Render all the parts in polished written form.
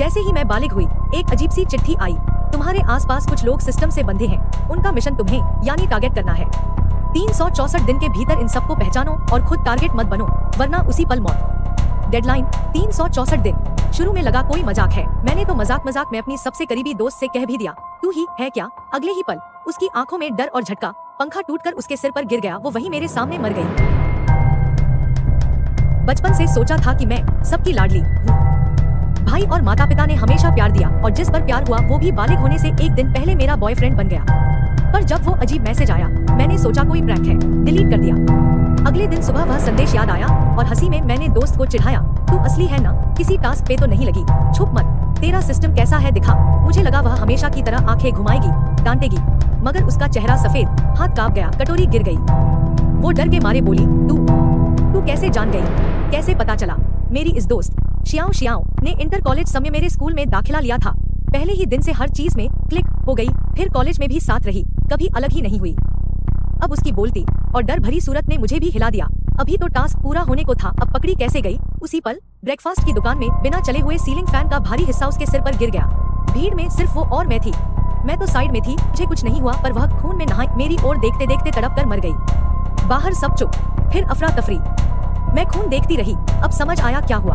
जैसे ही मैं बालिग हुई, एक अजीब सी चिट्ठी आई। तुम्हारे आसपास कुछ लोग सिस्टम से बंधे हैं, उनका मिशन तुम्हें यानी टारगेट करना है। 364 दिन के भीतर इन सबको पहचानो और खुद टारगेट मत बनो, वरना उसी पल मौत। डेडलाइन 364 दिन। शुरू में लगा कोई मजाक है, मैंने तो मजाक में अपनी सबसे करीबी दोस्त से कह भी दिया, तू ही है क्या। अगले ही पल उसकी आंखों में डर और झटका, पंखा टूटकर उसके सिर पर गिर गया, वो वहीं मेरे सामने मर गई। बचपन से सोचा था कि मैं सबकी लाडली हूँ। भाई और माता पिता ने हमेशा प्यार दिया और जिस पर प्यार हुआ वो भी बालिग होने से एक दिन पहले मेरा बॉयफ्रेंड बन गया। पर जब वो अजीब मैसेज आया, मैंने सोचा कोई प्रैंक है, डिलीट कर दिया। अगले दिन सुबह वह संदेश याद आया और हंसी में मैंने दोस्त को चिढ़ाया, तू असली है ना, किसी टास्क पे तो नहीं लगी, छुप मत, तेरा सिस्टम कैसा है दिखा। मुझे लगा वह हमेशा की तरह आंखें घुमाएगी, डांटेगी, मगर उसका चेहरा सफेद, हाथ कांप गया, कटोरी गिर गई। वो डर के मारे बोली, तू कैसे जान गई, कैसे पता चला। मेरी इस दोस्त शियाओ ने इंटर कॉलेज समय मेरे स्कूल में दाखिला लिया था। पहले ही दिन से हर चीज में क्लिक हो गई, फिर कॉलेज में भी साथ रही, कभी अलग ही नहीं हुई। अब उसकी बोलती और डर भरी सूरत ने मुझे भी हिला दिया। अभी तो टास्क पूरा होने को था, अब पकड़ी कैसे गई। उसी पल ब्रेकफास्ट की दुकान में बिना चले हुए सीलिंग फैन का भारी हिस्सा उसके सिर पर गिर गया। भीड़ में सिर्फ वो और मैं थी। मैं तो साइड में थी, मुझे कुछ नहीं हुआ, पर वह खून में नहाई मेरी ओर देखते देखते तड़प कर मर गई। बाहर सब चुप, फिर अफरा तफरी। मैं खून देखती रही, अब समझ आया क्या हुआ।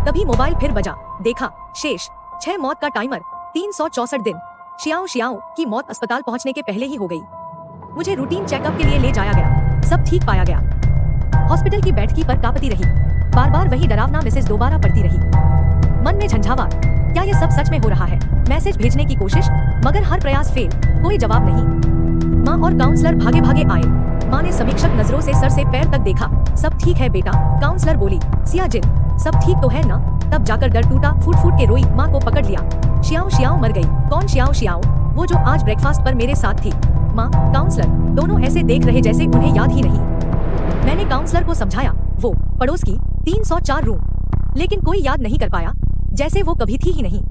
तभी मोबाइल फिर बजा, देखा शेष 6 मौत का टाइमर, 364 दिन। शियाओ की मौत अस्पताल पहुंचने के पहले ही हो गई। मुझे रूटीन चेकअप के लिए ले जाया गया, सब ठीक पाया गया। हॉस्पिटल की बैठकी पर कांपती रही, बार बार वही डरावना मैसेज दोबारा पढ़ती रही। मन में झंझावात, क्या ये सब सच में हो रहा है। मैसेज भेजने की कोशिश, मगर हर प्रयास फेल, कोई जवाब नहीं। माँ और काउंसलर भागे भागे आए। माँ ने समीक्षक नजरों से सर से पैर तक देखा, सब ठीक है बेटा। काउंसलर बोली, सियाजिन सब ठीक तो है ना। तब जाकर डर टूटा, फूट फूट के रोई, माँ को पकड़ लिया। शियाओ मर गई। कौन शियाओ? वो जो आज ब्रेकफास्ट पर मेरे साथ थी। माँ, काउंसलर दोनों ऐसे देख रहे जैसे उन्हें याद ही नहीं। मैंने काउंसलर को समझाया, वो पड़ोस की 304 रूम, लेकिन कोई याद नहीं कर पाया, जैसे वो कभी थी ही नहीं।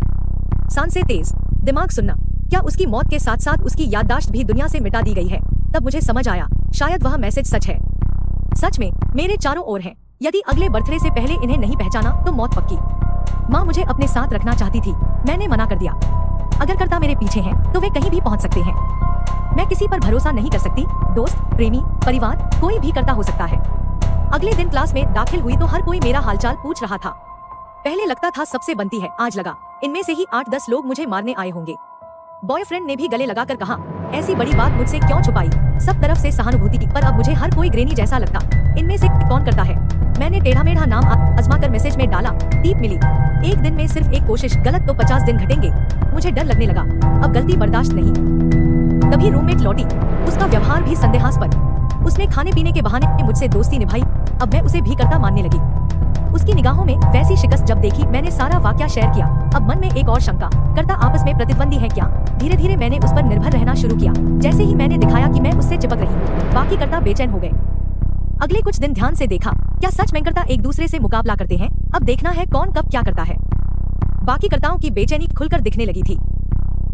सांसें तेज, दिमाग सुन्ना, क्या उसकी मौत के साथ साथ उसकी याददाश्त भी दुनिया से मिटा दी गई है। तब मुझे समझ आया, शायद वह मैसेज सच है। सच में मेरे चारों ओर हैं। यदि अगले बर्थडे से पहले इन्हें नहीं पहचाना तो मौत पक्की। माँ मुझे अपने साथ रखना चाहती थी, मैंने मना कर दिया। अगर करता मेरे पीछे हैं तो वे कहीं भी पहुंच सकते हैं। मैं किसी पर भरोसा नहीं कर सकती, दोस्त, प्रेमी, परिवार, कोई भी करता हो सकता है। अगले दिन क्लास में दाखिल हुई तो हर कोई मेरा हालचाल पूछ रहा था। पहले लगता था सबसे बनती है, आज लगा इनमें से ही 8-10 लोग मुझे मारने आए होंगे। बॉयफ्रेंड ने भी गले लगाकर कहा, ऐसी बड़ी बात मुझसे क्यों छुपाई। सब तरफ से सहानुभूति थी, पर अब मुझे हर कोई ग्रेनी जैसा लगता। इनमें से कौन करता है। मैंने टेढ़ा मेढ़ा नाम आजमा कर मैसेज में डाला, टीप मिली। एक दिन में सिर्फ एक कोशिश, गलत तो 50 दिन घटेंगे। मुझे डर लगने लगा, अब गलती बर्दाश्त नहीं। तभी रूममेट लौटी, उसका व्यवहार भी संदेहास्पद। उसने खाने पीने के बहाने मुझसे दोस्ती निभाई, अब मैं उसे भी करता मानने लगी। उसकी निगाहों में वैसी शिकस्त जब देखी, मैंने सारा वाकया शेयर किया। अब मन में एक और शंका, करता आपस में प्रतिद्वंदी है क्या। धीरे धीरे मैंने उस पर निर्भर रहना शुरू किया। जैसे ही मैंने दिखाया कि मैं उससे चिपक रही, बाकी करता बेचैन हो गए। अगले कुछ दिन ध्यान से देखा, क्या सच में करता एक दूसरे से मुकाबला करते हैं। अब देखना है कौन कब क्या करता है। बाकी करताओं की बेचैनी खुलकर दिखने लगी थी।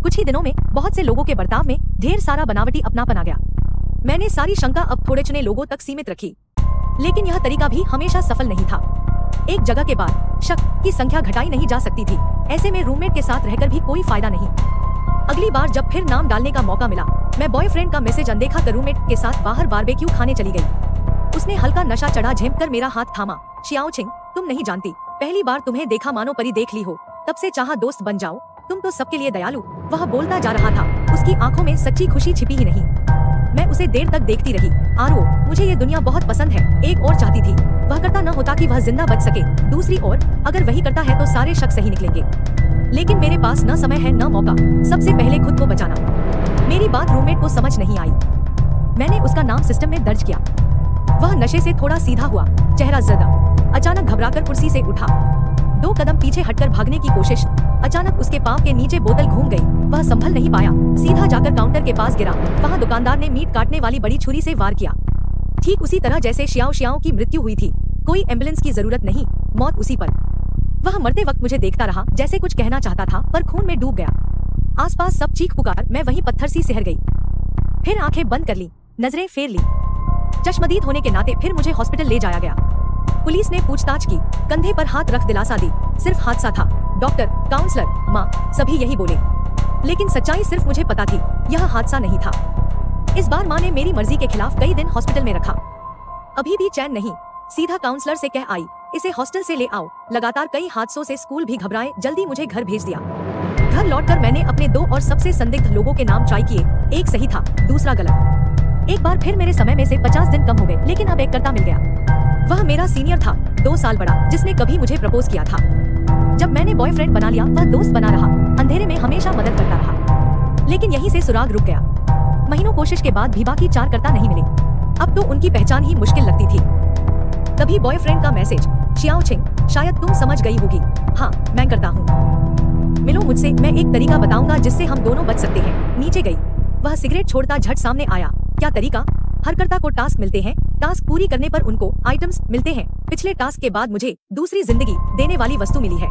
कुछ ही दिनों में बहुत से लोगों के बर्ताव में ढेर सारा बनावटी अपनापन आ गया। मैंने सारी शंका अब थोड़े चुने लोगों तक सीमित रखी, लेकिन यह तरीका भी हमेशा सफल नहीं था। एक जगह के बाद शक की संख्या घटाई नहीं जा सकती थी। ऐसे में रूममेट के साथ रहकर भी कोई फायदा नहीं। अगली बार जब फिर नाम डालने का मौका मिला, मैं बॉयफ्रेंड का मैसेज अनदेखा कर रूममेट के साथ बाहर बारबेक्यू खाने चली गई। उसने हल्का नशा चढ़ा झेंप कर मेरा हाथ थामा। शियाओ, तुम नहीं जानती, पहली बार तुम्हें देखा मानो परी देख ली हो, तब से चाहा दोस्त बन जाओ, तुम तो सबके लिए दयालु। वह बोलता जा रहा था, उसकी आंखों में सच्ची खुशी छिपी ही नहीं। मैं उसे देर तक देखती रही। आरो, मुझे ये दुनिया बहुत पसंद है। एक और चाहती थी, वह करता न होता कि वह जिंदा बच सके। दूसरी ओर, अगर वही करता है तो सारे शक सही निकलेंगे। लेकिन मेरे पास न समय है न मौका, सबसे पहले खुद को बचाना। मेरी बात रूममेट को समझ नहीं आई। मैंने उसका नाम सिस्टम में दर्ज किया। वह नशे से थोड़ा सीधा हुआ, चेहरा जदा। अचानक घबराकर कुर्सी से उठा, 2 कदम पीछे हटकर भागने की कोशिश। अचानक उसके पाँव के नीचे बोतल घूम गई, वह संभल नहीं पाया, सीधा जाकर काउंटर के पास गिरा। वहाँ दुकानदार ने मीट काटने वाली बड़ी छुरी से वार किया, ठीक उसी तरह जैसे शियाओ की मृत्यु हुई थी। कोई एम्बुलेंस की जरूरत नहीं, मौत उसी पर। वह मरते वक्त मुझे देखता रहा, जैसे कुछ कहना चाहता था, पर खून में डूब गया। आसपास सब चीख पुकार, मैं वहीं पत्थर सी सिहर गई। फिर आंखें बंद कर ली, नजरें फेर ली। चश्मदीद होने के नाते फिर मुझे हॉस्पिटल ले जाया गया। पुलिस ने पूछताछ की, कंधे पर हाथ रख दिलासा दी, सिर्फ हादसा था। डॉक्टर, काउंसलर, माँ, सभी यही बोले। लेकिन सच्चाई सिर्फ मुझे पता थी, यह हादसा नहीं था। इस बार माँ ने मेरी मर्जी के खिलाफ कई दिन हॉस्पिटल में रखा। अभी भी चैन नहीं। सीधा काउंसलर से कह आई, इसे हॉस्टल से ले आओ। लगातार कई हादसों से स्कूल भी घबराए, जल्दी मुझे घर भेज दिया। घर लौटकर मैंने अपने 2 और सबसे संदिग्ध लोगों के नाम ट्राई किए, एक सही था, दूसरा गलत। एक बार फिर मेरे समय में से 50 दिन कम हो गए, लेकिन अब एक करता मिल गया। वह मेरा सीनियर था, 2 साल बड़ा, जिसने कभी मुझे प्रपोज किया था। जब मैंने बॉयफ्रेंड बना लिया, वह दोस्त बना रहा, अंधेरे में हमेशा मदद करता रहा। लेकिन यहीं से सुराग रुक गया। महीनों कोशिश के बाद भी बाकी 4 करता नहीं मिले। अब तो उनकी पहचान ही मुश्किल लगती थी। तभी बॉयफ्रेंड का मैसेज, शियाओ छिंग, शायद तुम समझ गई होगी। हाँ, मैं करता हूँ, मिलो मुझसे, मैं एक तरीका बताऊंगा जिससे हम दोनों बच सकते हैं। नीचे गई। वह सिगरेट छोड़ता झट सामने आया। क्या तरीका? हर कर्ता को टास्क मिलते हैं, टास्क पूरी करने पर उनको आइटम्स मिलते हैं। पिछले टास्क के बाद मुझे दूसरी जिंदगी देने वाली वस्तु मिली है।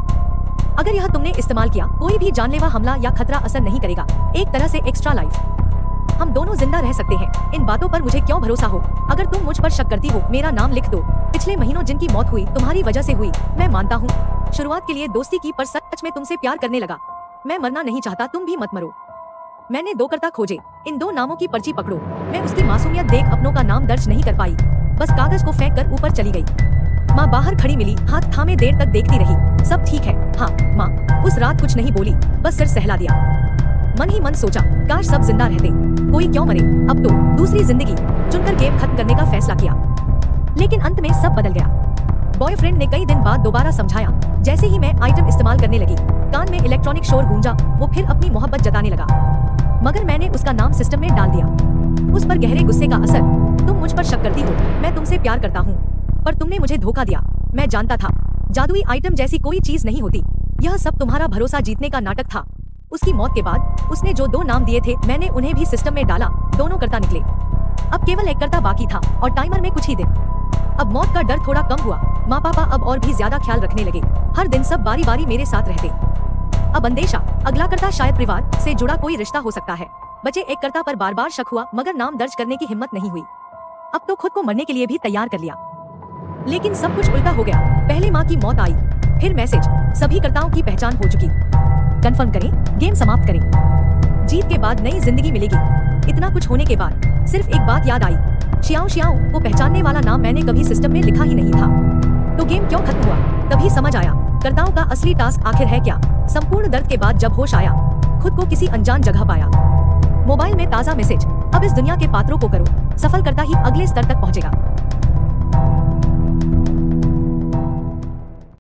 अगर यह तुमने इस्तेमाल किया, कोई भी जानलेवा हमला या खतरा असर नहीं करेगा। एक तरह से एक्स्ट्रा लाइफ। हम दोनों जिंदा रह सकते हैं। इन बातों पर मुझे क्यों भरोसा हो? अगर तुम मुझ पर शक करती हो, मेरा नाम लिख दो। पिछले महीनों जिनकी मौत हुई तुम्हारी वजह से हुई, मैं मानता हूँ। शुरुआत के लिए दोस्ती की, पर सच में तुमसे प्यार करने लगा। मैं मरना नहीं चाहता, तुम भी मत मरो। मैंने 2 करता खोजे। इन 2 नामों की पर्ची पकड़ो। मैं उसकी मासूमियत देख अपनों का नाम दर्ज नहीं कर पाई, बस कागज को फेंक कर ऊपर चली गई। माँ बाहर खड़ी मिली, हाथ थामे देर तक देखती रही। सब ठीक है? हाँ माँ। उस रात कुछ नहीं बोली, बस सिर सहला दिया। मन ही मन सोचा, काश सब जिंदा रहते, कोई क्यों मरे। अब तो दूसरी जिंदगी चुनकर गेम खत्म करने का फैसला किया। लेकिन अंत में सब बदल गया। बॉयफ्रेंड ने कई दिन बाद दोबारा समझाया। जैसे ही मैं आइटम इस्तेमाल करने लगी, कान में इलेक्ट्रॉनिक शोर गूंजा। वो फिर अपनी मोहब्बत जताने लगा, मगर मैंने उसका नाम सिस्टम में डाल दिया। उस पर गहरे गुस्से का असर। तुम मुझ पर शक करती हो, मैं तुमसे प्यार करता हूँ, पर तुमने मुझे धोखा दिया। मैं जानता था, जादुई आइटम जैसी कोई चीज नहीं होती। यह सब तुम्हारा भरोसा जीतने का नाटक था। उसकी मौत के बाद उसने जो 2 नाम दिए थे, मैंने उन्हें भी सिस्टम में डाला। दोनों करता निकले। अब केवल एक करता बाकी था, और टाइमर में कुछ ही दिन। अब मौत का डर थोड़ा कम हुआ। माँ पापा अब और भी ज्यादा ख्याल रखने लगे। हर दिन सब बारी बारी मेरे साथ रहते। अब अंदेशा, अगला करता शायद परिवार से जुड़ा कोई रिश्ता हो सकता है। बचे एक करता पर बार बार शक हुआ, मगर नाम दर्ज करने की हिम्मत नहीं हुई। अब तो खुद को मरने के लिए भी तैयार कर लिया। लेकिन सब कुछ उल्टा हो गया। पहले माँ की मौत आई, फिर मैसेज, सभी कर्ताओं की पहचान हो चुकी। कंफर्म करें, गेम समाप्त करें। जीत के बाद नई जिंदगी मिलेगी। इतना कुछ होने के बाद सिर्फ एक बात याद आई, शियाओ शियाओ को पहचानने वाला नाम मैंने कभी सिस्टम में लिखा ही नहीं था। तो गेम क्यों खत्म हुआ? तभी समझ आया, कर्ताओं का असली टास्क आखिर है क्या। संपूर्ण दर्द के बाद जब होश आया, खुद को किसी अनजान जगह पाया। मोबाइल में ताज़ा मैसेज, अब इस दुनिया के पात्रों को करो, सफल करता ही अगले स्तर तक पहुंचेगा।